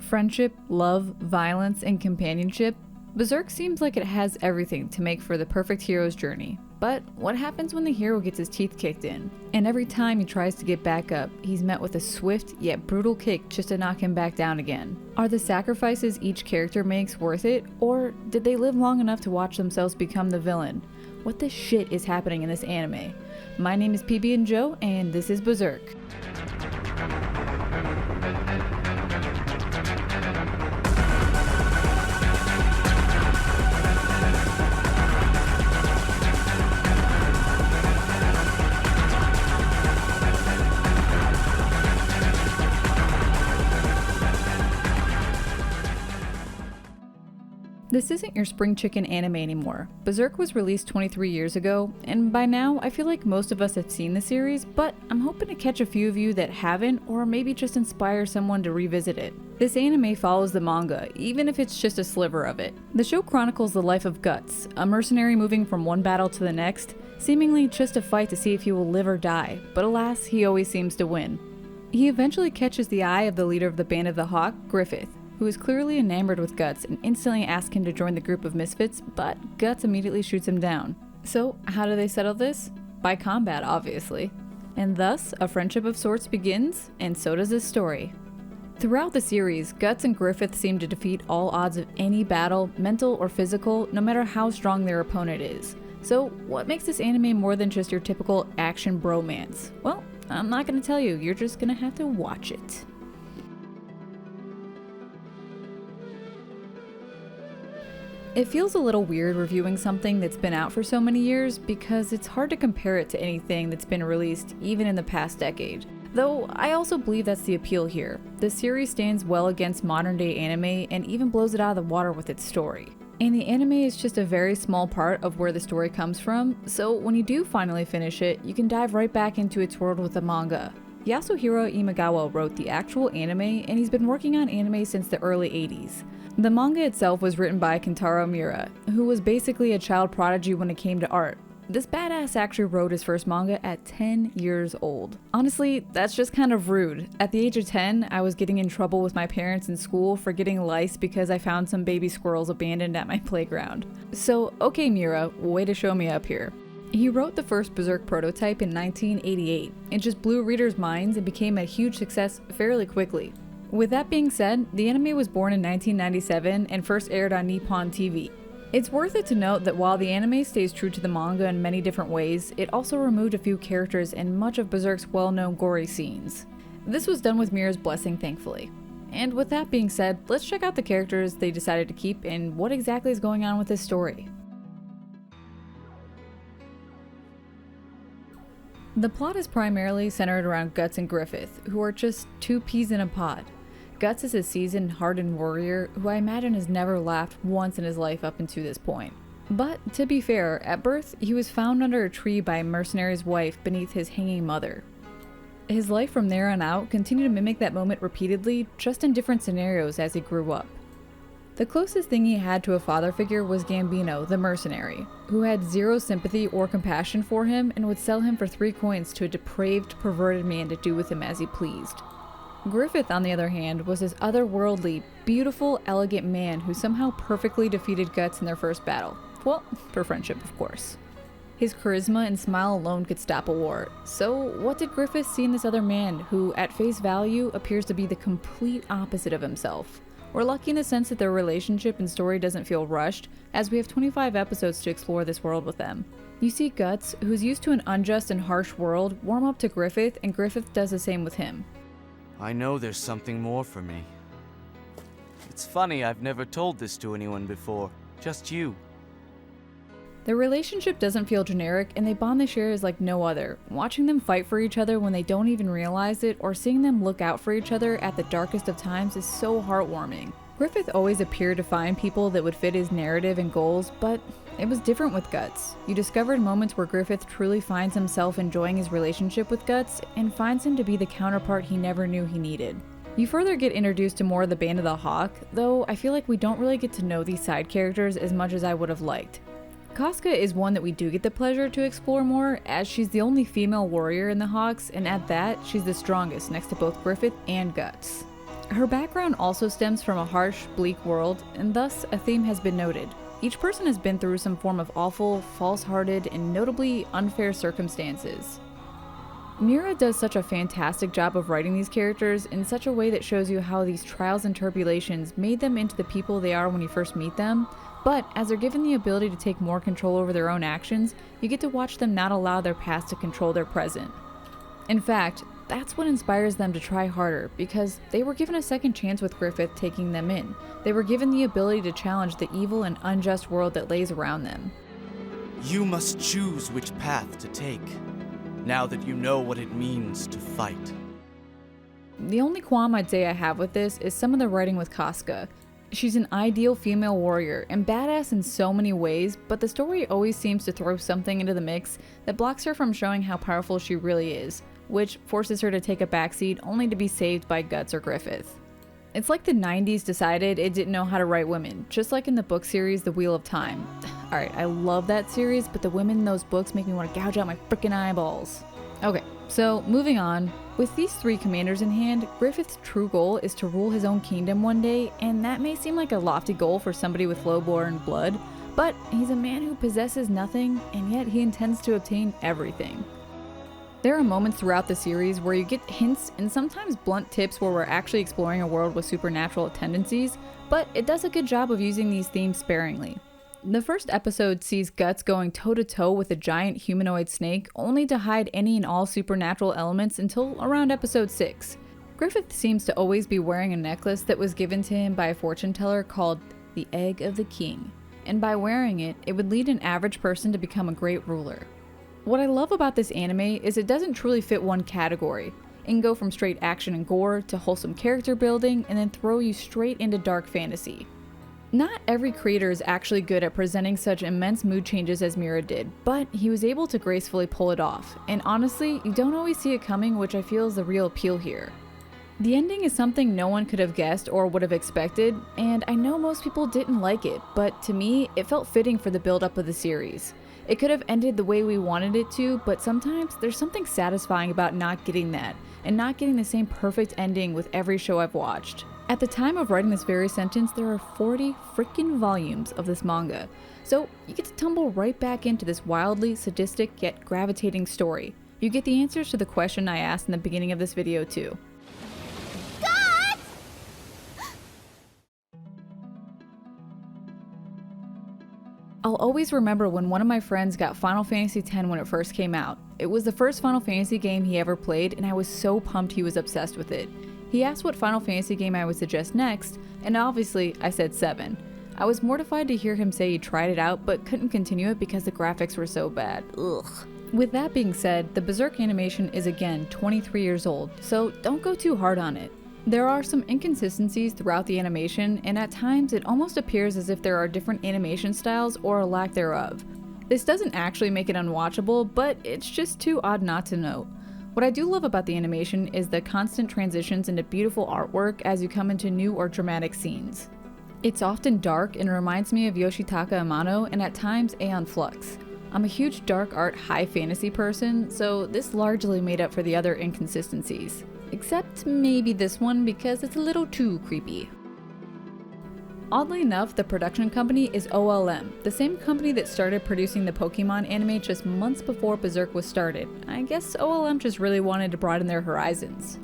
Friendship, love, violence, and companionship, Berserk seems like it has everything to make for the perfect hero's journey. But what happens when the hero gets his teeth kicked in? And every time he tries to get back up, he's met with a swift yet brutal kick just to knock him back down again. Are the sacrifices each character makes worth it, or did they live long enough to watch themselves become the villain? What the shit is happening in this anime? My name is PB and Joe, and this is Berserk. This isn't your spring chicken anime anymore. Berserk was released 23 years ago, and by now I feel like most of us have seen the series, but I'm hoping to catch a few of you that haven't, or maybe just inspire someone to revisit it. This anime follows the manga, even if it's just a sliver of it. The show chronicles the life of Guts, a mercenary moving from one battle to the next, seemingly just a fight to see if he will live or die, but alas, he always seems to win. He eventually catches the eye of the leader of the Band of the Hawk, Griffith, who is clearly enamored with Guts and instantly asks him to join the group of misfits, but Guts immediately shoots him down. So how do they settle this? By combat, obviously. And thus, a friendship of sorts begins, and so does this story. Throughout the series, Guts and Griffith seem to defeat all odds of any battle, mental or physical, no matter how strong their opponent is. So what makes this anime more than just your typical action bromance? Well, I'm not gonna tell you, you're just gonna have to watch it. It feels a little weird reviewing something that's been out for so many years because it's hard to compare it to anything that's been released even in the past decade. Though I also believe that's the appeal here. The series stands well against modern day anime and even blows it out of the water with its story. And the anime is just a very small part of where the story comes from, so when you do finally finish it, you can dive right back into its world with the manga. Yasuhiro Imagawa wrote the actual anime, and he's been working on anime since the early 80s. The manga itself was written by Kentaro Miura, who was basically a child prodigy when it came to art. This badass actually wrote his first manga at 10 years old. Honestly, that's just kind of rude. At the age of 10, I was getting in trouble with my parents in school for getting lice because I found some baby squirrels abandoned at my playground. So, okay Miura, way to show me up here. He wrote the first Berserk prototype in 1988. It just blew readers' minds and became a huge success fairly quickly. With that being said, the anime was born in 1997 and first aired on Nippon TV. It's worth it to note that while the anime stays true to the manga in many different ways, it also removed a few characters and much of Berserk's well-known gory scenes. This was done with Miura's blessing, thankfully. And with that being said, let's check out the characters they decided to keep and what exactly is going on with this story. The plot is primarily centered around Guts and Griffith, who are just two peas in a pod. Guts is a seasoned, hardened warrior who I imagine has never laughed once in his life up until this point. But, to be fair, at birth, he was found under a tree by a mercenary's wife beneath his hanging mother. His life from there on out continued to mimic that moment repeatedly, just in different scenarios as he grew up. The closest thing he had to a father figure was Gambino, the mercenary, who had zero sympathy or compassion for him and would sell him for 3 coins to a depraved, perverted man to do with him as he pleased. Griffith, on the other hand, was this otherworldly, beautiful, elegant man who somehow perfectly defeated Guts in their first battle. Well, for friendship, of course. His charisma and smile alone could stop a war. So what did Griffith see in this other man who, at face value, appears to be the complete opposite of himself? We're lucky in the sense that their relationship and story doesn't feel rushed, as we have 25 episodes to explore this world with them. You see Guts, who's used to an unjust and harsh world, warm up to Griffith, and Griffith does the same with him. I know there's something more for me. It's funny, I've never told this to anyone before, just you. Their relationship doesn't feel generic, and the bond they share is like no other. Watching them fight for each other when they don't even realize it, or seeing them look out for each other at the darkest of times is so heartwarming. Griffith always appeared to find people that would fit his narrative and goals, but it was different with Guts. You discovered moments where Griffith truly finds himself enjoying his relationship with Guts, and finds him to be the counterpart he never knew he needed. You further get introduced to more of the Band of the Hawk, though I feel like we don't really get to know these side characters as much as I would have liked. Casca is one that we do get the pleasure to explore more, as she's the only female warrior in the Hawks, and at that, she's the strongest next to both Griffith and Guts. Her background also stems from a harsh, bleak world, and thus a theme has been noted. Each person has been through some form of awful, false-hearted, and notably unfair circumstances. Mira does such a fantastic job of writing these characters in such a way that shows you how these trials and tribulations made them into the people they are when you first meet them, but as they're given the ability to take more control over their own actions, you get to watch them not allow their past to control their present. In fact, that's what inspires them to try harder, because they were given a second chance with Griffith taking them in. They were given the ability to challenge the evil and unjust world that lays around them. You must choose which path to take, now that you know what it means to fight. The only qualm I'd say I have with this is some of the writing with Casca. She's an ideal female warrior and badass in so many ways, but the story always seems to throw something into the mix that blocks her from showing how powerful she really is, which forces her to take a backseat only to be saved by Guts or Griffith. It's like the 90's decided it didn't know how to write women, just like in the book series The Wheel of Time. Alright, I love that series, but the women in those books make me want to gouge out my freaking eyeballs. Okay, so moving on. With these three commanders in hand, Griffith's true goal is to rule his own kingdom one day, and that may seem like a lofty goal for somebody with low-born blood, but he's a man who possesses nothing, and yet he intends to obtain everything. There are moments throughout the series where you get hints and sometimes blunt tips where we're actually exploring a world with supernatural tendencies, but it does a good job of using these themes sparingly. The first episode sees Guts going toe-to-toe with a giant humanoid snake, only to hide any and all supernatural elements until around episode 6. Griffith seems to always be wearing a necklace that was given to him by a fortune teller called the Egg of the King, and by wearing it, it would lead an average person to become a great ruler. What I love about this anime is it doesn't truly fit one category. It can go from straight action and gore to wholesome character building and then throw you straight into dark fantasy. Not every creator is actually good at presenting such immense mood changes as Mira did, but he was able to gracefully pull it off, and honestly, you don't always see it coming, which I feel is the real appeal here. The ending is something no one could have guessed or would have expected, and I know most people didn't like it, but to me, it felt fitting for the build-up of the series. It could have ended the way we wanted it to, but sometimes there's something satisfying about not getting that, and not getting the same perfect ending with every show I've watched. At the time of writing this very sentence, there are 40 freaking volumes of this manga, so you get to tumble right back into this wildly sadistic yet gravitating story. You get the answers to the question I asked in the beginning of this video too. I'll always remember when one of my friends got Final Fantasy X when it first came out. It was the first Final Fantasy game he ever played, and I was so pumped he was obsessed with it. He asked what Final Fantasy game I would suggest next, and obviously I said 7. I was mortified to hear him say he tried it out but couldn't continue it because the graphics were so bad. Ugh. With that being said, the Berserk animation is again 23 years old, so don't go too hard on it. There are some inconsistencies throughout the animation, and at times it almost appears as if there are different animation styles or a lack thereof. This doesn't actually make it unwatchable, but it's just too odd not to note. What I do love about the animation is the constant transitions into beautiful artwork as you come into new or dramatic scenes. It's often dark and reminds me of Yoshitaka Amano and at times Aeon Flux. I'm a huge dark art high fantasy person, so this largely made up for the other inconsistencies. Except maybe this one because it's a little too creepy. Oddly enough, the production company is OLM, the same company that started producing the Pokemon anime just months before Berserk was started. I guess OLM just really wanted to broaden their horizons.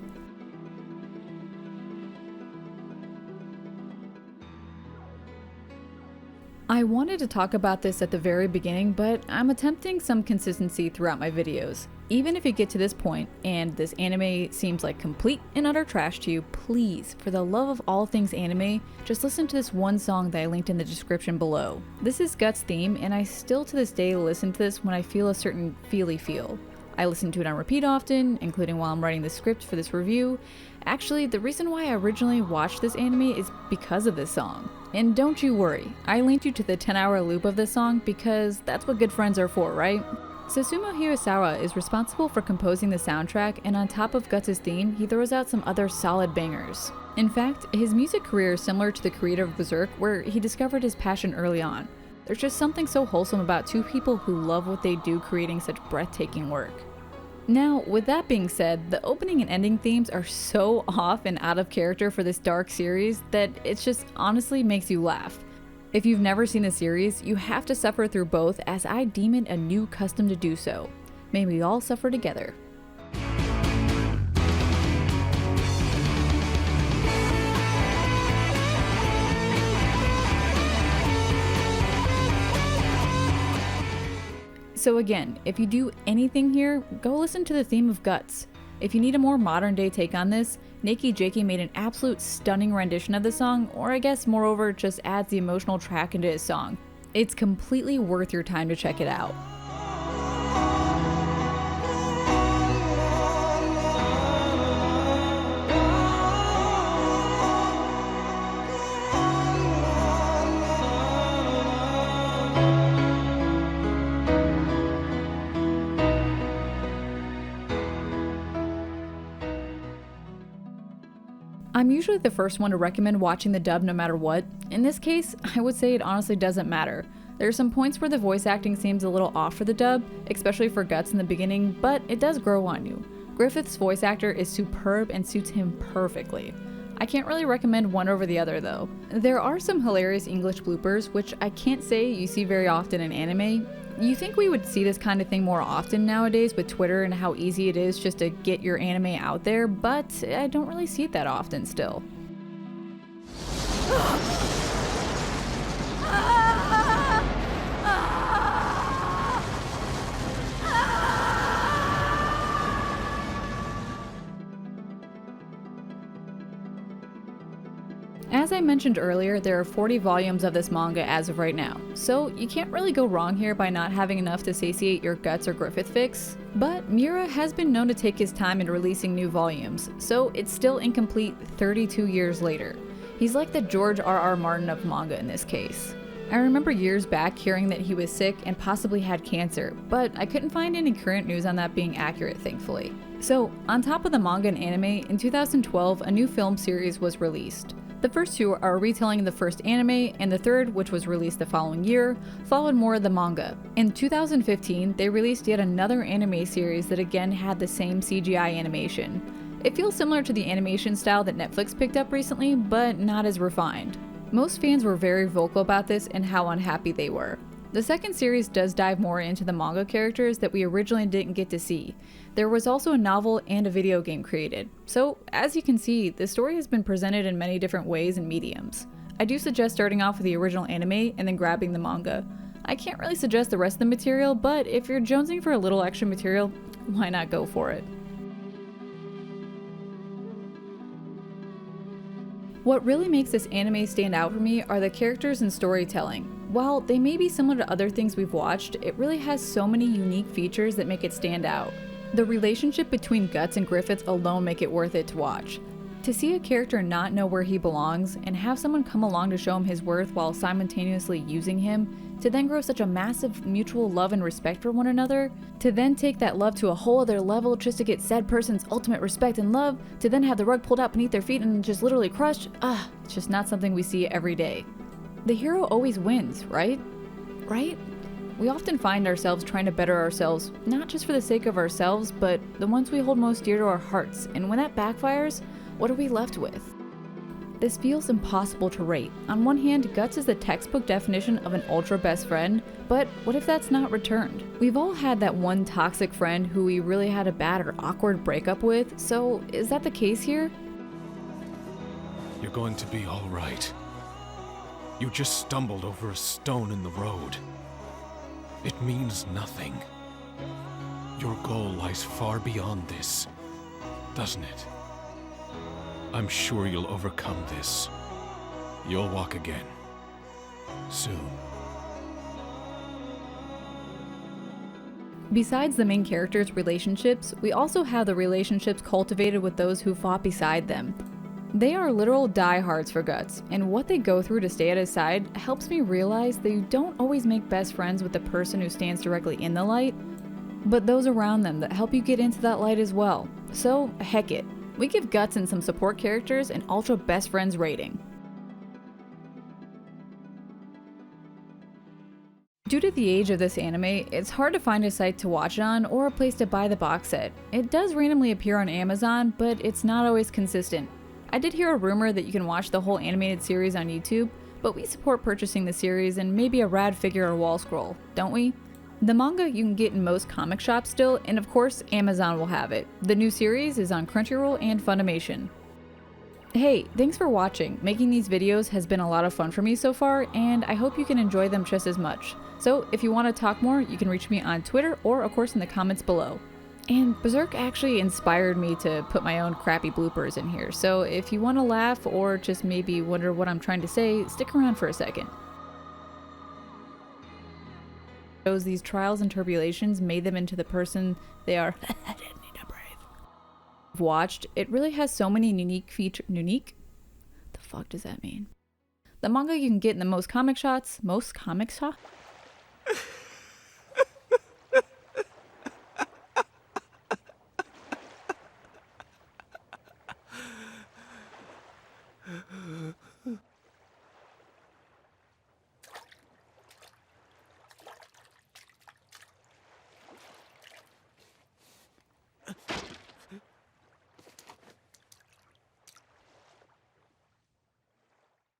I wanted to talk about this at the very beginning, but I'm attempting some consistency throughout my videos. Even if you get to this point, and this anime seems like complete and utter trash to you, please, for the love of all things anime, just listen to this one song that I linked in the description below. This is Guts' theme, and I still to this day listen to this when I feel a certain feely feel. I listen to it on repeat often, including while I'm writing the script for this review. Actually, the reason why I originally watched this anime is because of this song. And don't you worry, I linked you to the 10-hour loop of this song because that's what good friends are for, right? Susumu Hirasawa is responsible for composing the soundtrack, and on top of Guts' theme, he throws out some other solid bangers. In fact, his music career is similar to the creator of Berserk, where he discovered his passion early on. There's just something so wholesome about two people who love what they do creating such breathtaking work. Now, with that being said, the opening and ending themes are so off and out of character for this dark series that it just honestly makes you laugh. If you've never seen the series, you have to suffer through both, as I deem it a new custom to do so. May we all suffer together. So again, if you do anything here, go listen to the theme of Guts. If you need a more modern day take on this, Nakey Jakey made an absolute stunning rendition of the song, or I guess moreover just adds the emotional track into his song. It's completely worth your time to check it out. I'm usually the first one to recommend watching the dub no matter what. In this case, I would say it honestly doesn't matter. There are some points where the voice acting seems a little off for the dub, especially for Guts in the beginning, but it does grow on you. Griffith's voice actor is superb and suits him perfectly. I can't really recommend one over the other though. There are some hilarious English bloopers, which I can't say you see very often in anime. You think we would see this kind of thing more often nowadays with Twitter and how easy it is just to get your anime out there, but I don't really see it that often still. As I mentioned earlier, there are 40 volumes of this manga as of right now, so you can't really go wrong here by not having enough to satiate your Guts or Griffith fix. But Miura has been known to take his time in releasing new volumes, so it's still incomplete 32 years later. He's like the George R.R. Martin of manga in this case. I remember years back hearing that he was sick and possibly had cancer, but I couldn't find any current news on that being accurate, thankfully. So, on top of the manga and anime, in 2012 a new film series was released. The first two are a retelling of the first anime, and the third, which was released the following year, followed more of the manga. In 2015, they released yet another anime series that again had the same CGI animation. It feels similar to the animation style that Netflix picked up recently, but not as refined. Most fans were very vocal about this and how unhappy they were. The second series does dive more into the manga characters that we originally didn't get to see. There was also a novel and a video game created. So, as you can see, the story has been presented in many different ways and mediums. I do suggest starting off with the original anime and then grabbing the manga. I can't really suggest the rest of the material, but if you're jonesing for a little extra material, why not go for it? What really makes this anime stand out for me are the characters and storytelling. While they may be similar to other things we've watched, it really has so many unique features that make it stand out. The relationship between Guts and Griffith alone make it worth it to watch. To see a character not know where he belongs and have someone come along to show him his worth while simultaneously using him, to then grow such a massive mutual love and respect for one another, to then take that love to a whole other level just to get said person's ultimate respect and love, to then have the rug pulled out beneath their feet and just literally crushed, it's just not something we see every day. The hero always wins, right? Right? We often find ourselves trying to better ourselves, not just for the sake of ourselves, but the ones we hold most dear to our hearts, and when that backfires, what are we left with? This feels impossible to rate. On one hand, Guts is the textbook definition of an ultra best friend, but what if that's not returned? We've all had that one toxic friend who we really had a bad or awkward breakup with, so is that the case here? You're going to be all right. You just stumbled over a stone in the road. It means nothing. Your goal lies far beyond this, doesn't it? I'm sure you'll overcome this. You'll walk again. Soon. Besides the main characters' relationships, we also have the relationships cultivated with those who fought beside them. They are literal diehards for Guts, and what they go through to stay at his side helps me realize that you don't always make best friends with the person who stands directly in the light, but those around them that help you get into that light as well. So, heck it. We give Guts and some support characters an ultra best friends rating. Due to the age of this anime, it's hard to find a site to watch it on or a place to buy the box set. It does randomly appear on Amazon, but it's not always consistent. I did hear a rumor that you can watch the whole animated series on YouTube, but we support purchasing the series and maybe a rad figure or wall scroll, don't we? The manga you can get in most comic shops still, and of course, Amazon will have it. The new series is on Crunchyroll and Funimation. Hey, thanks for watching. Making these videos has been a lot of fun for me so far, and I hope you can enjoy them just as much. So if you want to talk more, you can reach me on Twitter or of course in the comments below. And Berserk actually inspired me to put my own crappy bloopers in here, so if you want to laugh or just maybe wonder what I'm trying to say, stick around for a second. These trials and tribulations made them into the person they are. Watched, it really has so many unique features. Unique? The fuck does that mean? The manga you can get in the most comic shops. Most comic shops?